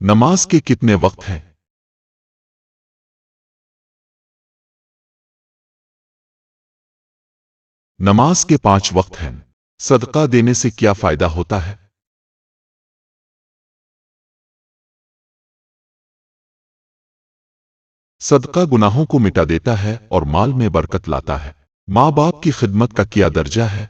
نماز کے کتنے وقت ہیں؟ نماز کے 5 وقت ہیں۔ صدقہ دینے سے کیا فائدہ ہوتا ہے؟ صدقہ گناہوں کو مٹا دیتا ہے اور مال میں برکت لاتا ہے۔ ماں باپ کی خدمت کا کیا درجہ ہے؟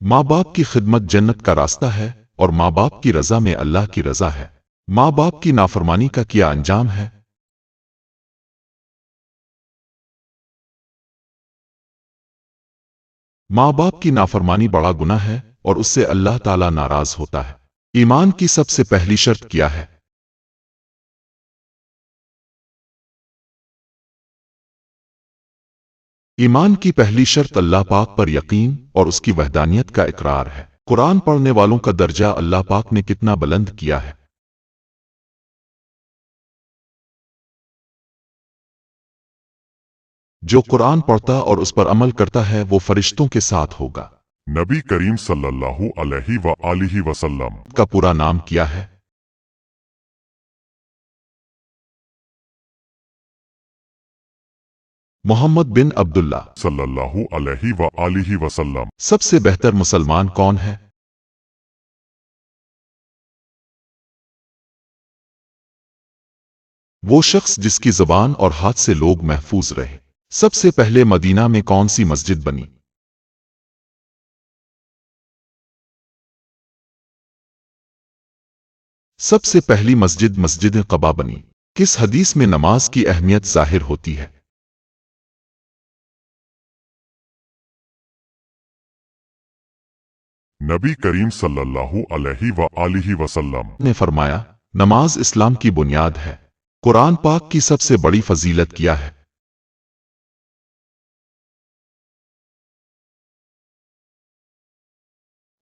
ماں باپ کی خدمت جنت کا راستہ ہے اور ماں باپ کی رضا میں اللہ کی رضا ہے۔ ماں باپ کی نافرمانی کا کیا انجام ہے؟ ماں باپ کی نافرمانی بڑا گناہ ہے اور اس سے اللہ تعالیٰ ناراض ہوتا ہے۔ ایمان کی سب سے پہلی شرط کیا ہے؟ ایمان کی پہلی شرط اللہ پاک پر یقین اور اس کی وحدانیت کا اقرار ہے۔ قرآن پڑھنے والوں کا درجہ اللہ پاک نے کتنا بلند کیا ہے؟ جو قرآن پڑھتا اور اس پر عمل کرتا ہے وہ فرشتوں کے ساتھ ہوگا۔ نبی کریم صلی اللہ علیہ وآلہ وسلم کا پورا نام کیا ہے؟ محمد بن عبداللہ صلی اللہ علیہ وآلہ وسلم سب سے بہتر مسلمان کون ہے؟ وہ شخص جس کی زبان اور ہاتھ سے لوگ محفوظ رہے۔ سب سے پہلے مدینہ میں کون سی مسجد بنی؟ سب سے پہلی مسجد مسجد قبا بنی۔ کس حدیث میں نماز کی اہمیت ظاہر ہوتی ہے؟ نبی کریم صلی اللہ علیہ وآلہ وسلم نے فرمایا، نماز اسلام کی بنیاد ہے۔ قرآن پاک کی سب سے بڑی فضیلت کیا ہے؟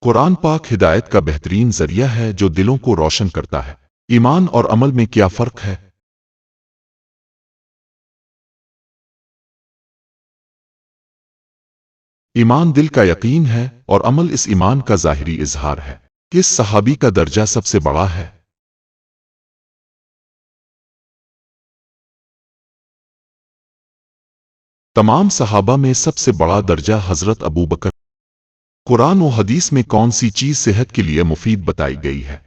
قرآن پاک ہدایت کا بہترین ذریعہ ہے جو دلوں کو روشن کرتا ہے۔ ایمان اور عمل میں کیا فرق ہے؟ ایمان دل کا یقین ہے اور عمل اس ایمان کا ظاہری اظہار ہے۔ کس صحابی کا درجہ سب سے بڑا ہے؟ تمام صحابہ میں سب سے بڑا درجہ حضرت ابو بکر۔ قرآن و حدیث میں کون سی چیز صحت کے لیے مفید بتائی گئی ہے؟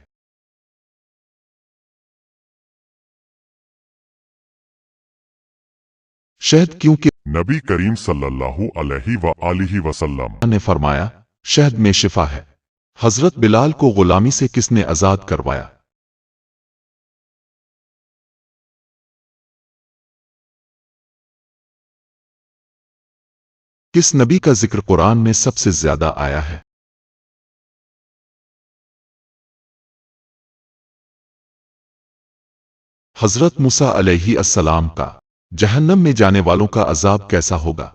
شہد، کیونکہ نبی کریم صلی اللہ علیہ وآلہ وسلم نے فرمایا شہد میں شفا ہے۔ حضرت بلال کو غلامی سے کس نے آزاد کروایا؟ کس نبی کا ذکر قرآن میں سب سے زیادہ آیا ہے؟ حضرت موسیٰ علیہ السلام کا۔ جہنم میں جانے والوں کا عذاب کیسا ہوگا؟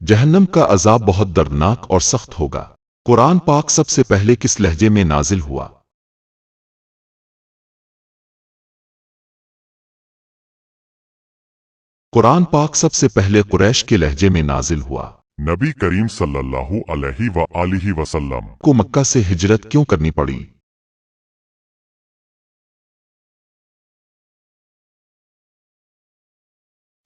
جہنم کا عذاب بہت دردناک اور سخت ہوگا۔ قرآن پاک سب سے پہلے کس لہجے میں نازل ہوا؟ قرآن پاک سب سے پہلے قریش کے لہجے میں نازل ہوا۔ نبی کریم صلی اللہ علیہ وآلہ وسلم کو مکہ سے ہجرت کیوں کرنی پڑی؟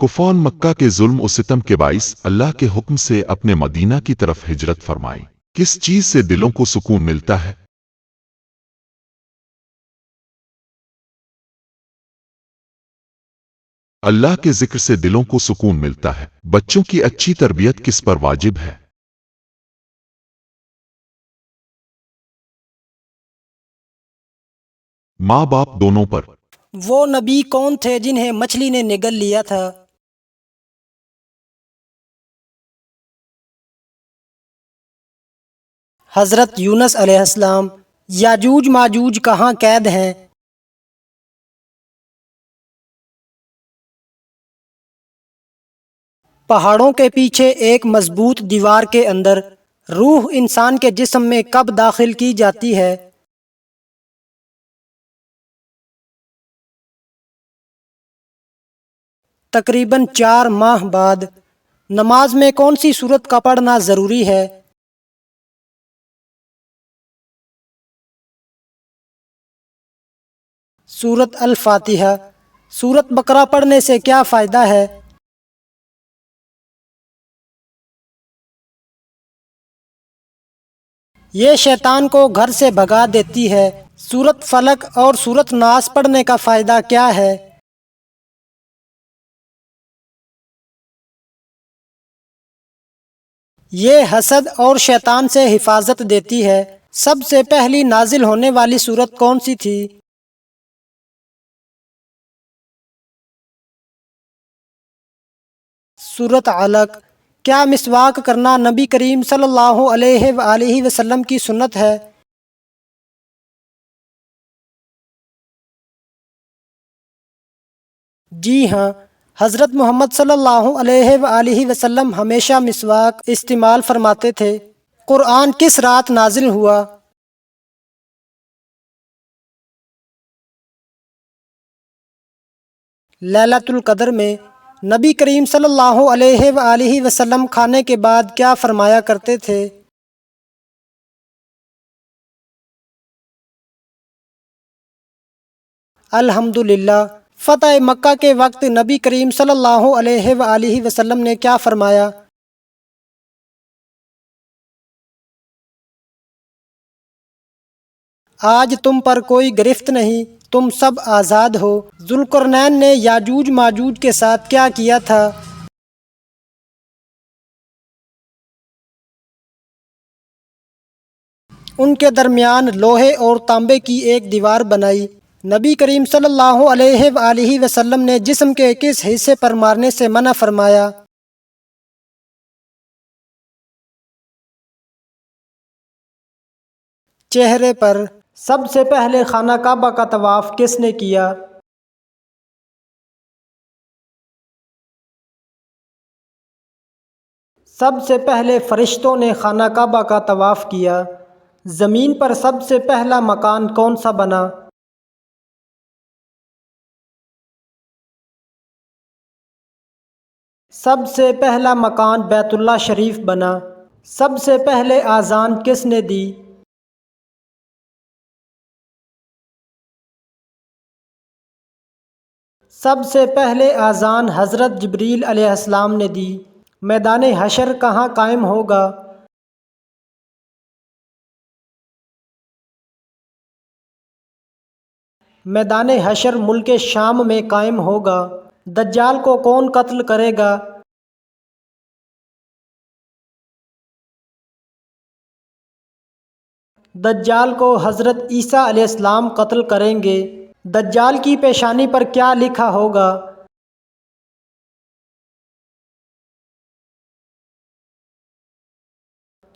کفار مکہ کے ظلم و ستم کے باعث اللہ کے حکم سے اپنے مدینہ کی طرف ہجرت فرمائی۔ کس چیز سے دلوں کو سکون ملتا ہے؟ اللہ کے ذکر سے دلوں کو سکون ملتا ہے۔ بچوں کی اچھی تربیت کس پر واجب ہے؟ ماں باپ دونوں پر۔ وہ نبی کون تھے جنہیں مچھلی نے نگل لیا تھا؟ حضرت یونس علیہ السلام۔ یاجوج ماجوج کہاں قید ہیں؟ پہاڑوں کے پیچھے ایک مضبوط دیوار کے اندر روح انسان کے جسم میں کب داخل کی جاتی ہے؟ تقریباً 4 ماہ بعد نماز میں کون سی سورت کا پڑھنا ضروری ہے؟ سورت الفاتحہ۔ سورت بقرہ پڑھنے سے کیا فائدہ ہے؟ یہ شیطان کو گھر سے بھگا دیتی ہے۔ سورت فلق اور سورت ناس پڑھنے کا فائدہ کیا ہے؟ یہ حسد اور شیطان سے حفاظت دیتی ہے۔ سب سے پہلی نازل ہونے والی سورت کون سی تھی؟ سورت علق۔ کیا مسواک کرنا نبی کریم صلی اللہ علیہ وآلہ وسلم کی سنت ہے؟ جی ہاں، حضرت محمد صلی اللہ علیہ وآلہ وسلم ہمیشہ مسواک استعمال فرماتے تھے۔ قرآن کس رات نازل ہوا؟ لیلۃ القدر میں۔ نبی کریم صلی اللہ علیہ وآلہ وسلم کھانے کے بعد کیا فرمایا کرتے تھے؟ الحمدللہ۔ فتح مکہ کے وقت نبی کریم صلی اللہ علیہ وآلہ وسلم نے کیا فرمایا؟ آج تم پر کوئی گرفت نہیں، تم سب آزاد ہو۔ ذوالقرنین نے یاجوج ماجوج کے ساتھ کیا کیا تھا؟ ان کے درمیان لوہے اور تانبے کی ایک دیوار بنائی۔ نبی کریم صلی اللہ علیہ وآلہ وسلم نے جسم کے کس حصے پر مارنے سے منع فرمایا؟ چہرے پر۔ سب سے پہلے خانہ کعبہ کا طواف کس نے کیا؟ سب سے پہلے فرشتوں نے خانہ کعبہ کا طواف کیا۔ زمین پر سب سے پہلا مکان کون سا بنا؟ سب سے پہلا مکان بیت اللہ شریف بنا۔ سب سے پہلے اذان کس نے دی؟ سب سے پہلے اذان حضرت جبریل علیہ السلام نے دی۔ میدان حشر کہاں قائم ہوگا؟ میدان حشر ملک شام میں قائم ہوگا۔ دجال کو کون قتل کرے گا؟ دجال کو حضرت عیسیٰ علیہ السلام قتل کریں گے۔ دجال کی پیشانی پر کیا لکھا ہوگا؟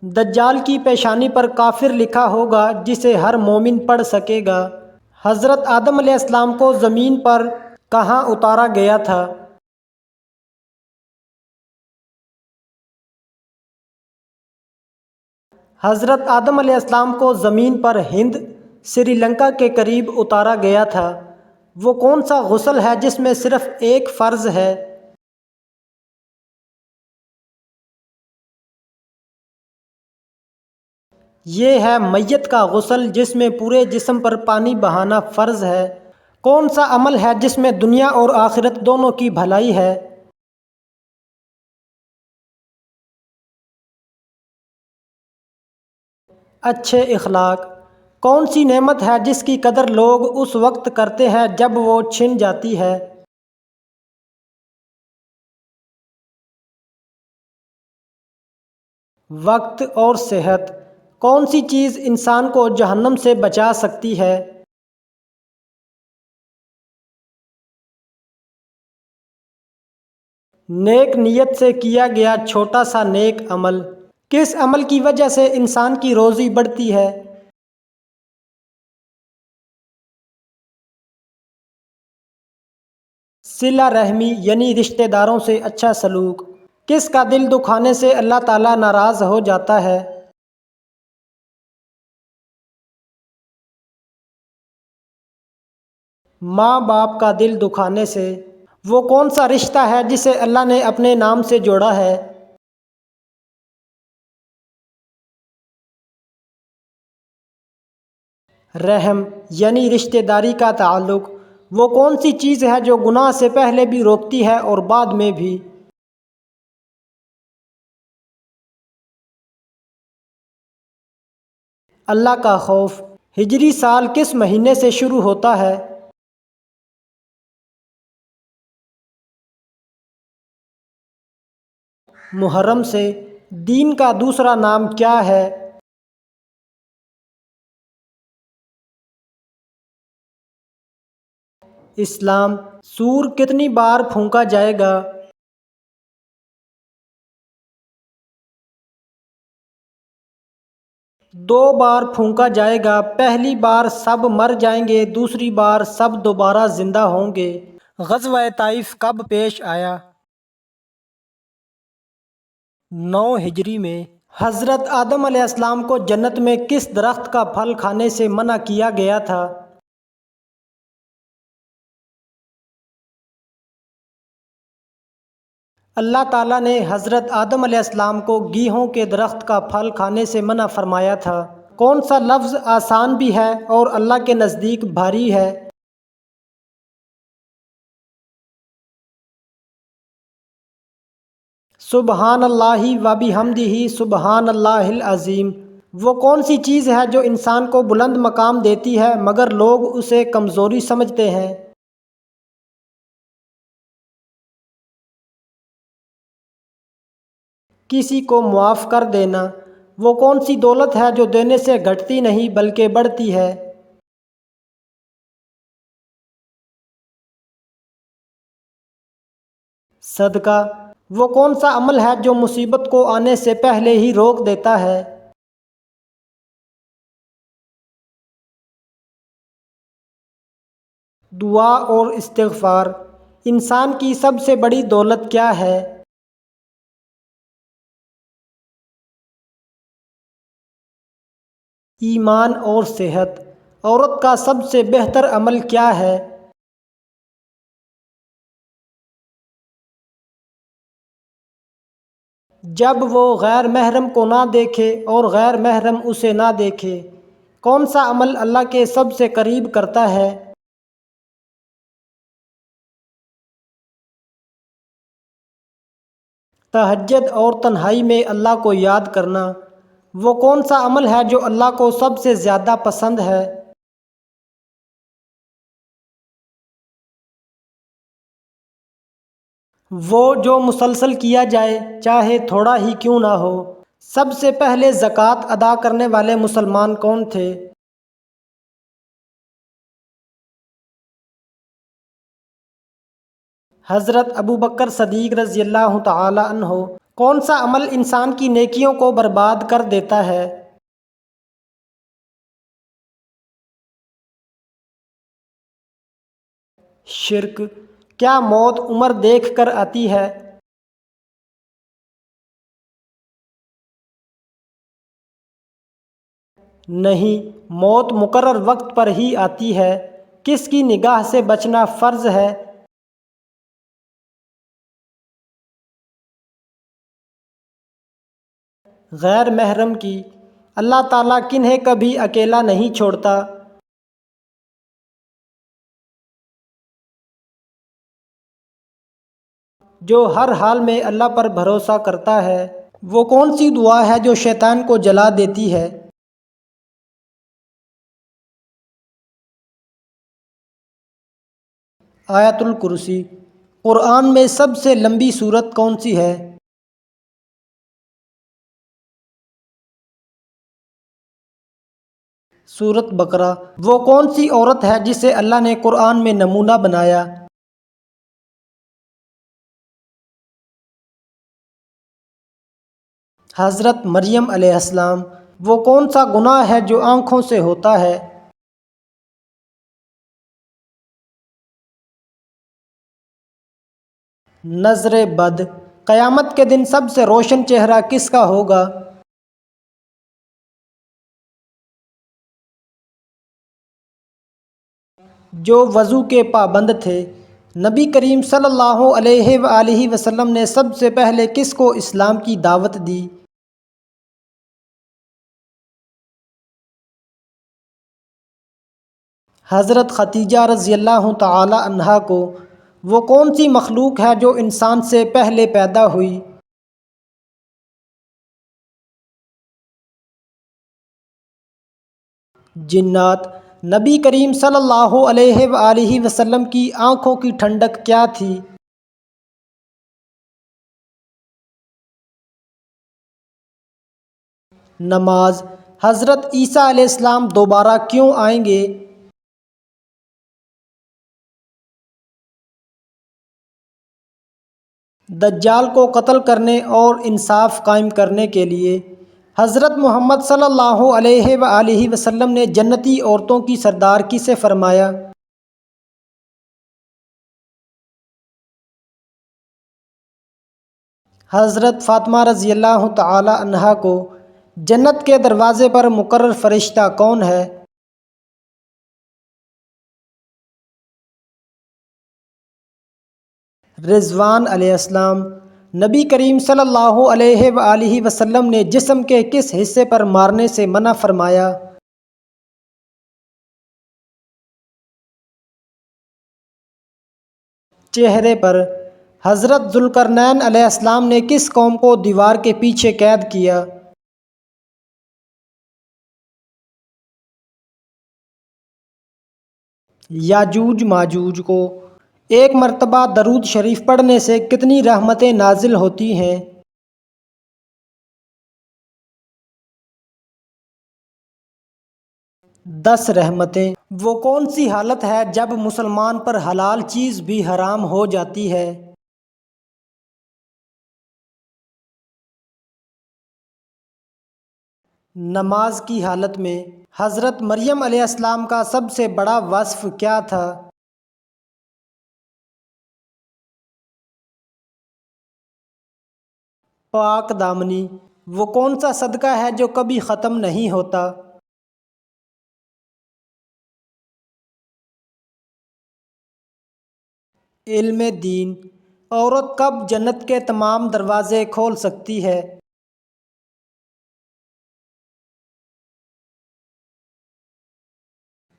دجال کی پیشانی پر کافر لکھا ہوگا جسے ہر مومن پڑھ سکے گا۔ حضرت آدم علیہ السلام کو زمین پر کہاں اتارا گیا تھا؟ حضرت آدم علیہ السلام کو زمین پر ہند، سری لنکا کے قریب اتارا گیا تھا۔ وہ کون سا غسل ہے جس میں صرف ایک فرض ہے؟ یہ ہے میت کا غسل جس میں پورے جسم پر پانی بہانا فرض ہے۔ کون سا عمل ہے جس میں دنیا اور آخرت دونوں کی بھلائی ہے؟ اچھے اخلاق۔ کون سی نعمت ہے جس کی قدر لوگ اس وقت کرتے ہیں جب وہ چھن جاتی ہے؟ وقت اور صحت۔ کون سی چیز انسان کو جہنم سے بچا سکتی ہے؟ نیک نیت سے کیا گیا چھوٹا سا نیک عمل۔ کس عمل کی وجہ سے انسان کی روزی بڑھتی ہے؟ صلہ رحمی یعنی رشتہ داروں سے اچھا سلوک۔ کس کا دل دکھانے سے اللہ تعالیٰ ناراض ہو جاتا ہے؟ ماں باپ کا دل دکھانے سے۔ وہ کون سا رشتہ ہے جسے اللہ نے اپنے نام سے جوڑا ہے؟ رحم یعنی رشتہ داری کا تعلق۔ وہ کون سی چیز ہے جو گناہ سے پہلے بھی روکتی ہے اور بعد میں بھی؟ اللہ کا خوف۔ ہجری سال کس مہینے سے شروع ہوتا ہے؟ محرم سے۔ دین کا دوسرا نام کیا ہے؟ اسلام۔ سور کتنی بار پھونکا جائے گا؟ 2 بار پھونکا جائے گا۔ پہلی بار سب مر جائیں گے، دوسری بار سب دوبارہ زندہ ہوں گے۔ غزوہ طائف کب پیش آیا؟ 9 ہجری میں۔ حضرت آدم علیہ السلام کو جنت میں کس درخت کا پھل کھانے سے منع کیا گیا تھا؟ اللہ تعالیٰ نے حضرت آدم علیہ السلام کو گیہوں کے درخت کا پھل کھانے سے منع فرمایا تھا۔ کون سا لفظ آسان بھی ہے اور اللہ کے نزدیک بھاری ہے؟ سبحان اللہ و بحمدہ سبحان اللہ العظیم۔ وہ کون سی چیز ہے جو انسان کو بلند مقام دیتی ہے مگر لوگ اسے کمزوری سمجھتے ہیں؟ کسی کو معاف کر دینا۔ وہ کون سی دولت ہے جو دینے سے گھٹتی نہیں بلکہ بڑھتی ہے؟ صدقہ۔ وہ کون سا عمل ہے جو مصیبت کو آنے سے پہلے ہی روک دیتا ہے؟ دعا اور استغفار۔ انسان کی سب سے بڑی دولت کیا ہے؟ ایمان اور صحت۔ عورت کا سب سے بہتر عمل کیا ہے؟ جب وہ غیر محرم کو نہ دیکھے اور غیر محرم اسے نہ دیکھے۔ کون سا عمل اللہ کے سب سے قریب کرتا ہے؟ تہجد اور تنہائی میں اللہ کو یاد کرنا۔ وہ کون سا عمل ہے جو اللہ کو سب سے زیادہ پسند ہے؟ وہ جو مسلسل کیا جائے چاہے تھوڑا ہی کیوں نہ ہو۔ سب سے پہلے زکوٰۃ ادا کرنے والے مسلمان کون تھے؟ حضرت ابوبکر صدیق رضی اللہ تعالی عنہ۔ کون سا عمل انسان کی نیکیوں کو برباد کر دیتا ہے؟ شرک۔ کیا موت عمر دیکھ کر آتی ہے؟ نہیں، موت مقرر وقت پر ہی آتی ہے۔ کس کی نگاہ سے بچنا فرض ہے؟ غیر محرم کی۔ اللہ تعالیٰ کنہیں کبھی اکیلا نہیں چھوڑتا؟ جو ہر حال میں اللہ پر بھروسہ کرتا ہے۔ وہ کون سی دعا ہے جو شیطان کو جلا دیتی ہے؟ آیت الکرسی۔ قرآن میں سب سے لمبی سورت کون سی ہے؟ سورت بقرہ۔ وہ کون سی عورت ہے جسے اللہ نے قرآن میں نمونہ بنایا؟ حضرت مریم علیہ السلام۔ وہ کون سا گناہ ہے جو آنکھوں سے ہوتا ہے؟ نظر بد۔ قیامت کے دن سب سے روشن چہرہ کس کا ہوگا؟ جو وضو کے پابند تھے۔ نبی کریم صلی اللہ علیہ وآلہ وسلم نے سب سے پہلے کس کو اسلام کی دعوت دی؟ حضرت خدیجہ رضی اللہ تعالی عنہا کو۔ وہ کون سی مخلوق ہے جو انسان سے پہلے پیدا ہوئی؟ جنات۔ نبی کریم صلی اللہ علیہ وآلہ وسلم کی آنکھوں کی ٹھنڈک کیا تھی؟ نماز۔ حضرت عیسیٰ علیہ السلام دوبارہ کیوں آئیں گے؟ دجال کو قتل کرنے اور انصاف قائم کرنے کے لیے۔ حضرت محمد صلی اللہ علیہ وآلہ وسلم نے جنتی عورتوں کی سردار کسے فرمایا؟ حضرت فاطمہ رضی اللہ تعالی عنہا کو۔ جنت کے دروازے پر مقرر فرشتہ کون ہے؟ رضوان علیہ السلام۔ نبی کریم صلی اللہ علیہ وآلہ وسلم نے جسم کے کس حصے پر مارنے سے منع فرمایا؟ چہرے پر۔ حضرت ذوالقرنین علیہ السلام نے کس قوم کو دیوار کے پیچھے قید کیا؟ یاجوج ماجوج کو۔ ایک مرتبہ درود شریف پڑھنے سے کتنی رحمتیں نازل ہوتی ہیں؟ 10 رحمتیں۔ وہ کون سی حالت ہے جب مسلمان پر حلال چیز بھی حرام ہو جاتی ہے؟ نماز کی حالت میں۔ حضرت مریم علیہ السلام کا سب سے بڑا وصف کیا تھا؟ پاک دامنی۔ وہ کون سا صدقہ ہے جو کبھی ختم نہیں ہوتا؟ علم دین۔ عورت کب جنت کے تمام دروازے کھول سکتی ہے؟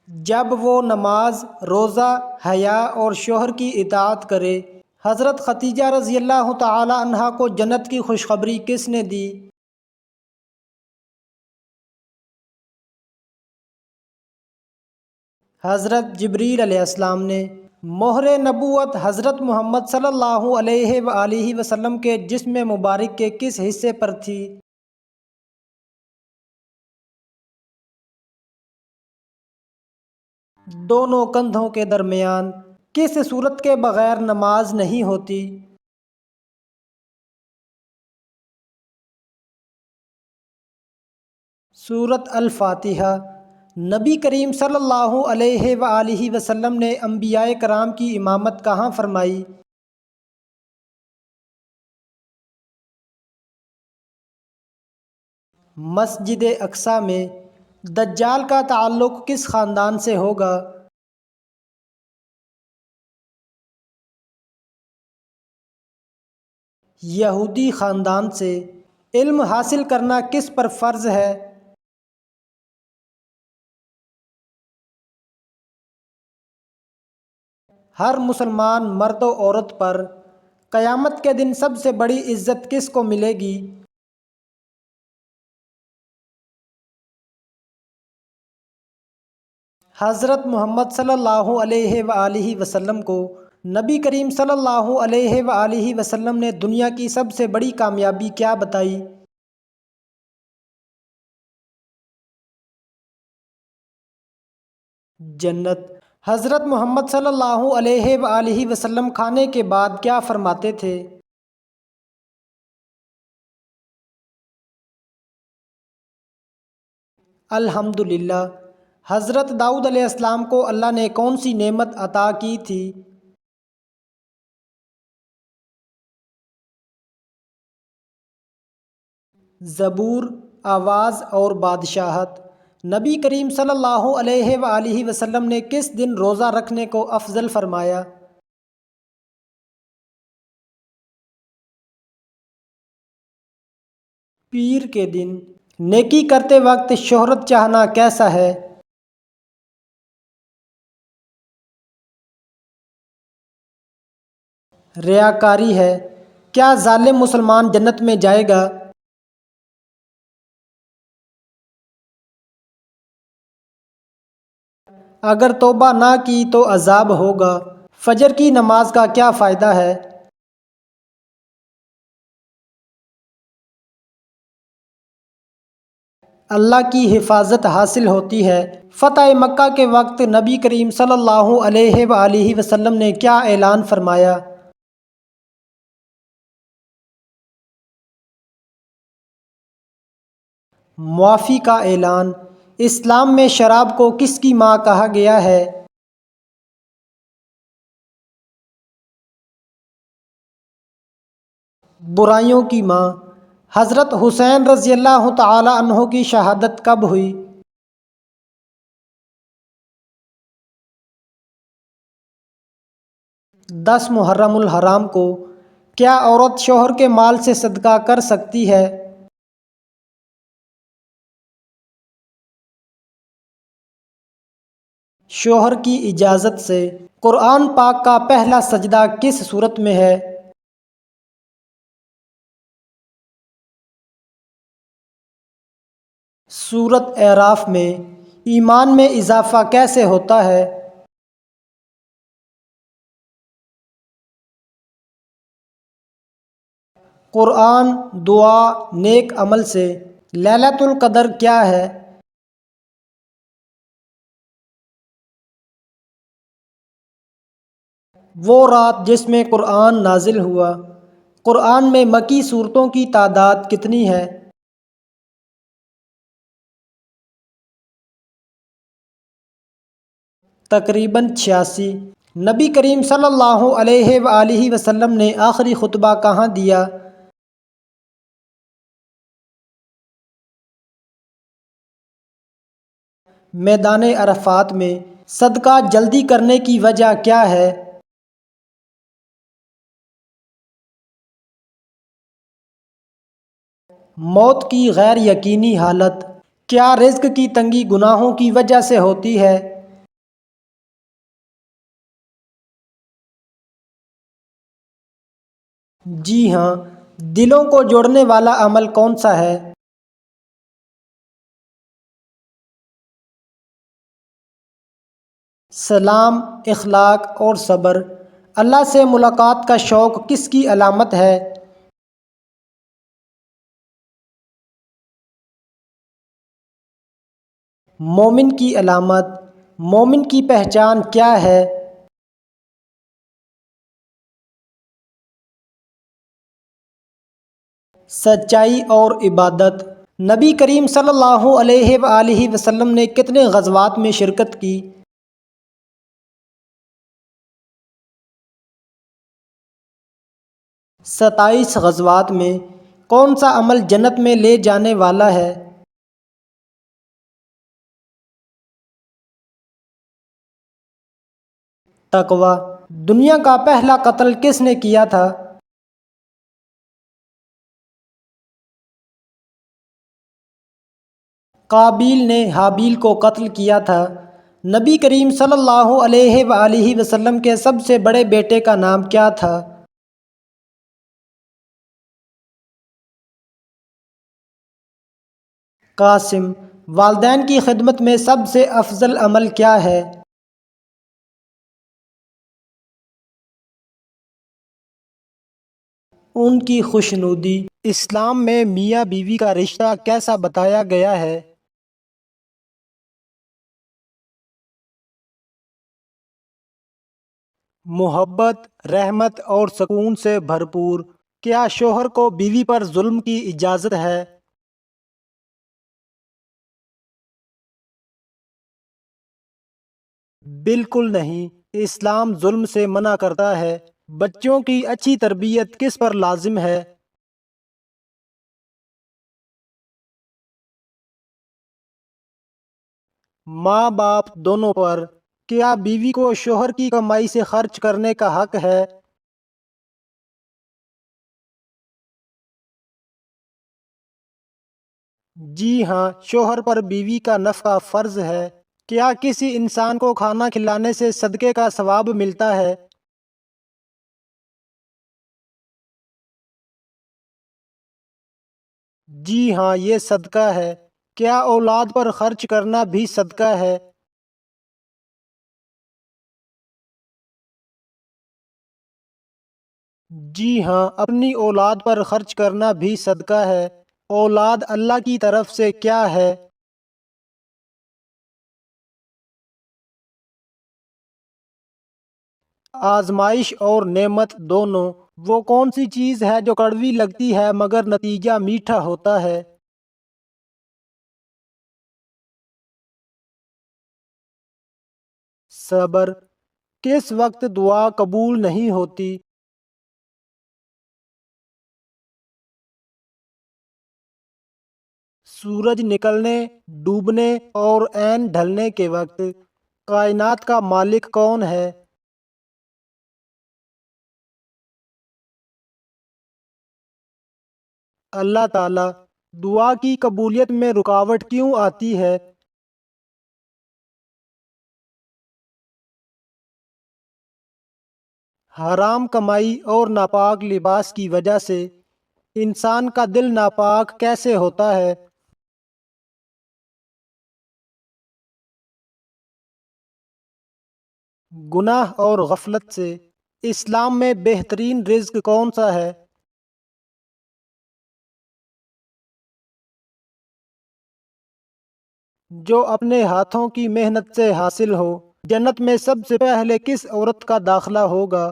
جب وہ نماز، روزہ، حیا اور شوہر کی اطاعت کرے۔ حضرت خدیجہ رضی اللہ تعالی عنہا کو جنت کی خوشخبری کس نے دی؟ حضرت جبریل علیہ السلام نے۔ مہر نبوت حضرت محمد صلی اللہ علیہ وآلہ وسلم کے جسم مبارک کے کس حصے پر تھی؟ دونوں کندھوں کے درمیان۔ کس صورت کے بغیر نماز نہیں ہوتی؟ سورۃ الفاتحہ۔ نبی کریم صلی اللہ علیہ وآلہ وسلم نے انبیاء کرام کی امامت کہاں فرمائی؟ مسجد اقصی میں۔ دجال کا تعلق کس خاندان سے ہوگا؟ یہودی خاندان سے۔ علم حاصل کرنا کس پر فرض ہے؟ ہر مسلمان مرد و عورت پر۔ قیامت کے دن سب سے بڑی عزت کس کو ملے گی؟ حضرت محمد صلی اللہ علیہ وآلہ وسلم کو۔ نبی کریم صلی اللہ علیہ وآلہ وسلم نے دنیا کی سب سے بڑی کامیابی کیا بتائی؟ جنت۔ حضرت محمد صلی اللہ علیہ وآلہ وسلم کھانے کے بعد کیا فرماتے تھے؟ الحمدللہ۔ حضرت داؤد علیہ السلام کو اللہ نے کون سی نعمت عطا کی تھی؟ زبور، آواز اور بادشاہت۔ نبی کریم صلی اللہ علیہ وآلہ وسلم نے کس دن روزہ رکھنے کو افضل فرمایا؟ پیر کے دن نیکی کرتے وقت شہرت چاہنا کیسا ہے؟ ریاکاری ہے۔ کیا ظالم مسلمان جنت میں جائے گا؟ اگر توبہ نہ کی تو عذاب ہوگا۔ فجر کی نماز کا کیا فائدہ ہے؟ اللہ کی حفاظت حاصل ہوتی ہے۔ فتح مکہ کے وقت نبی کریم صلی اللہ علیہ وآلہ وسلم نے کیا اعلان فرمایا؟ معافی کا اعلان۔ اسلام میں شراب کو کس کی ماں کہا گیا ہے؟ برائیوں کی ماں۔ حضرت حسین رضی اللہ تعالی عنہ کی شہادت کب ہوئی؟ 10 محرم الحرام کو۔ کیا عورت شوہر کے مال سے صدقہ کر سکتی ہے؟ شوہر کی اجازت سے۔ قرآن پاک کا پہلا سجدہ کس صورت میں ہے؟ سورۃ اعراف میں۔ ایمان میں اضافہ کیسے ہوتا ہے؟ قرآن، دعا، نیک عمل سے۔ لیلۃ القدر کیا ہے؟ وہ رات جس میں قرآن نازل ہوا۔ قرآن میں مکی صورتوں کی تعداد کتنی ہے؟ تقریباً 86۔ نبی کریم صلی اللہ علیہ وآلہ وسلم نے آخری خطبہ کہاں دیا؟ میدان عرفات میں۔ صدقہ جلدی کرنے کی وجہ کیا ہے؟ موت کی غیر یقینی حالت۔ کیا رزق کی تنگی گناہوں کی وجہ سے ہوتی ہے؟ جی ہاں۔ دلوں کو جوڑنے والا عمل کون سا ہے؟ سلام، اخلاق اور صبر۔ اللہ سے ملاقات کا شوق کس کی علامت ہے؟ مومن کی علامت۔ مومن کی پہچان کیا ہے؟ سچائی اور عبادت۔ نبی کریم صلی اللہ علیہ وآلہ وسلم نے کتنے غزوات میں شرکت کی؟ 27 غزوات میں۔ کون سا عمل جنت میں لے جانے والا ہے؟ تقوی۔ دنیا کا پہلا قتل کس نے کیا تھا؟ قابیل نے حابیل کو قتل کیا تھا۔ نبی کریم صلی اللہ علیہ وآلہ وسلم کے سب سے بڑے بیٹے کا نام کیا تھا؟ قاسم۔ والدین کی خدمت میں سب سے افضل عمل کیا ہے؟ ان کی خوشنودی۔ اسلام میں میاں بیوی کا رشتہ کیسا بتایا گیا ہے؟ محبت، رحمت اور سکون سے بھرپور۔ کیا شوہر کو بیوی پر ظلم کی اجازت ہے؟ بالکل نہیں۔ اسلام ظلم سے منع کرتا ہے۔ بچوں کی اچھی تربیت کس پر لازم ہے؟ ماں باپ دونوں پر۔ کیا بیوی کو شوہر کی کمائی سے خرچ کرنے کا حق ہے؟ جی ہاں، شوہر پر بیوی کا نفقہ فرض ہے۔ کیا کسی انسان کو کھانا کھلانے سے صدقے کا ثواب ملتا ہے؟ جی ہاں، یہ صدقہ ہے۔ کیا اولاد پر خرچ کرنا بھی صدقہ ہے؟ جی ہاں، اپنی اولاد پر خرچ کرنا بھی صدقہ ہے۔ اولاد اللہ کی طرف سے کیا ہے؟ آزمائش اور نعمت دونوں۔ وہ کون سی چیز ہے جو کڑوی لگتی ہے مگر نتیجہ میٹھا ہوتا ہے؟ صبر۔ کس وقت دعا قبول نہیں ہوتی؟ سورج نکلنے، ڈوبنے اور عین ڈھلنے کے وقت۔ کائنات کا مالک کون ہے؟ اللہ تعالی۔ دعا کی قبولیت میں رکاوٹ کیوں آتی ہے؟ حرام کمائی اور ناپاک لباس کی وجہ سے انسان کا دل ناپاک کیسے ہوتا ہے؟ گناہ اور غفلت سے۔ اسلام میں بہترین رزق کون سا ہے؟ جو اپنے ہاتھوں کی محنت سے حاصل ہو۔ جنت میں سب سے پہلے کس عورت کا داخلہ ہوگا؟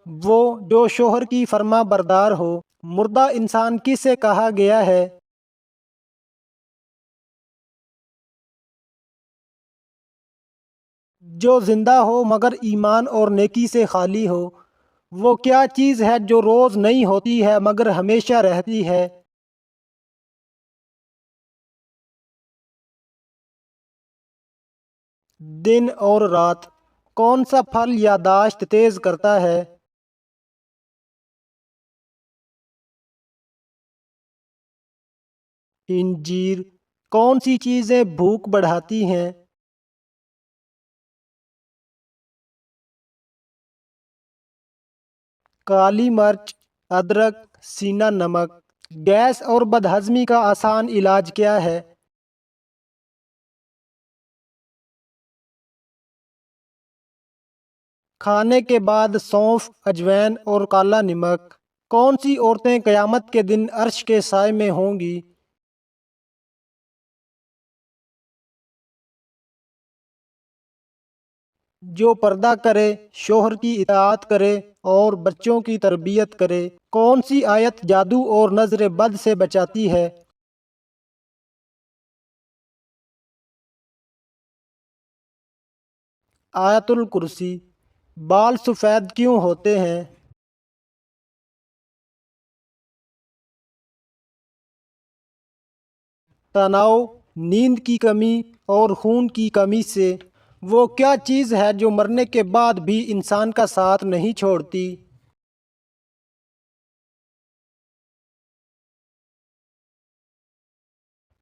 وہ جو شوہر کی فرما بردار ہو۔ مردہ انسان کسے کہا گیا ہے؟ جو زندہ ہو مگر ایمان اور نیکی سے خالی ہو۔ وہ کیا چیز ہے جو روز نہیں ہوتی ہے مگر ہمیشہ رہتی ہے؟ دن اور رات۔ کون سا پھل یادداشت تیز کرتا ہے؟ انجیر۔ کون سی چیزیں بھوک بڑھاتی ہیں؟ کالی مرچ، ادرک، سینا نمک۔ گیس اور بدہضمی کا آسان علاج کیا ہے؟ کھانے کے بعد سونف، اجوائن اور کالا نمک۔ کون سی عورتیں قیامت کے دن عرش کے سائے میں ہوں گی؟ جو پردہ کرے، شوہر کی اطاعت کرے اور بچوں کی تربیت کرے۔ کون سی آیت جادو اور نظر بد سے بچاتی ہے؟ آیت الکرسی۔ بال سفید کیوں ہوتے ہیں؟ تناؤ، نیند کی کمی اور خون کی کمی سے۔ وہ کیا چیز ہے جو مرنے کے بعد بھی انسان کا ساتھ نہیں چھوڑتی؟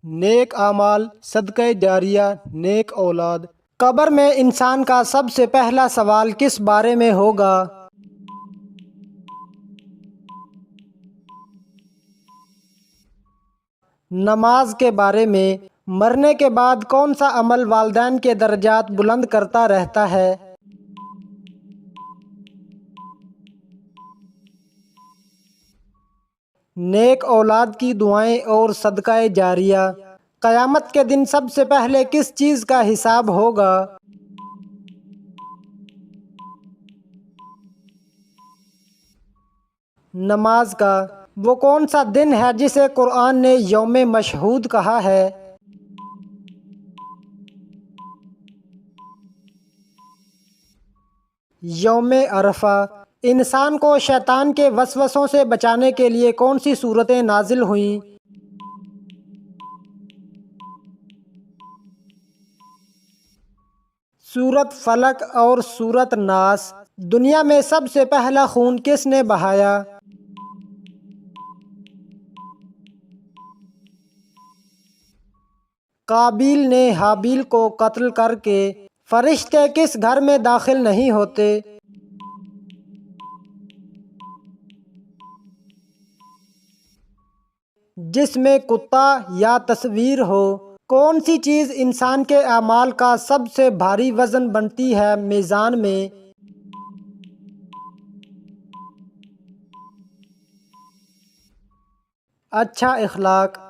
نیک اعمال، صدقہ جاریہ، نیک اولاد۔ قبر میں انسان کا سب سے پہلا سوال کس بارے میں ہوگا؟ نماز کے بارے میں۔ مرنے کے بعد کون سا عمل والدین کے درجات بلند کرتا رہتا ہے؟ نیک اولاد کی دعائیں اور صدقہ جاریہ۔ قیامت کے دن سب سے پہلے کس چیز کا حساب ہوگا؟ نماز کا۔ وہ کون سا دن ہے جسے قرآن نے یوم مشہود کہا ہے؟ یوم عرفہ۔ انسان کو شیطان کے وسوسوں سے بچانے کے لیے کون سی صورتیں نازل ہوئیں؟ سورت فلق اور سورت ناس۔ دنیا میں سب سے پہلا خون کس نے بہایا؟ قابیل نے حابیل کو قتل کر کے فرشتے کس گھر میں داخل نہیں ہوتے؟ جس میں کتا یا تصویر ہو۔ کون سی چیز انسان کے اعمال کا سب سے بھاری وزن بنتی ہے میزان میں؟ اچھا اخلاق۔